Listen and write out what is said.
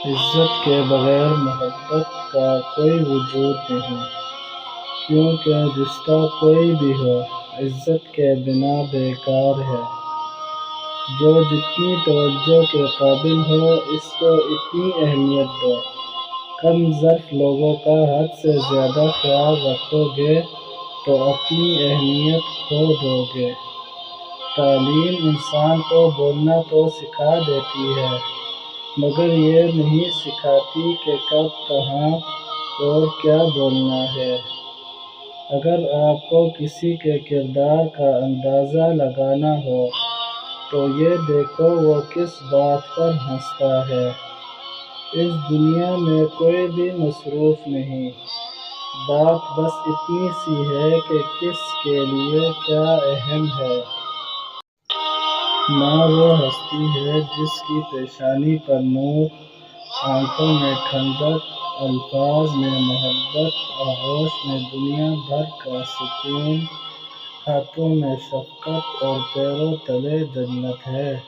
عزت کے بغیر محبت کا کوئی وجود نہیں، کیونکہ رشتہ کوئی بھی ہو، عزت کے بنا بیکار ہے۔ جو جتنی توجہ کے قابل ہو، اس کو اتنی اہمیت دو۔ کم ظرف لوگوں کا حد سے زیادہ خیال رکھو گے تو اپنی اہمیت کھو دو گے۔ تعلیم انسان کو بولنا تو سکھا دیتی ہے، مگر یہ نہیں سکھاتی کہ کب، کہاں اور کیا بولنا ہے۔ اگر آپ کو کسی کے کردار کا اندازہ لگانا ہو تو یہ دیکھو وہ کس بات پر ہنستا ہے۔ اس دنیا میں کوئی بھی مصروف نہیں، بات بس اتنی سی ہے کہ کس کے لیے کیا اہم ہے۔ ماں وہ ہستی ہے جس کی پیشانی پر نور، آنکھوں میں ٹھنڈک، الفاظ میں محبت، آغوش میں دنیا بھر کا سکون، ہاتھوں میں شفقت اور پیروں تلے جنت ہے۔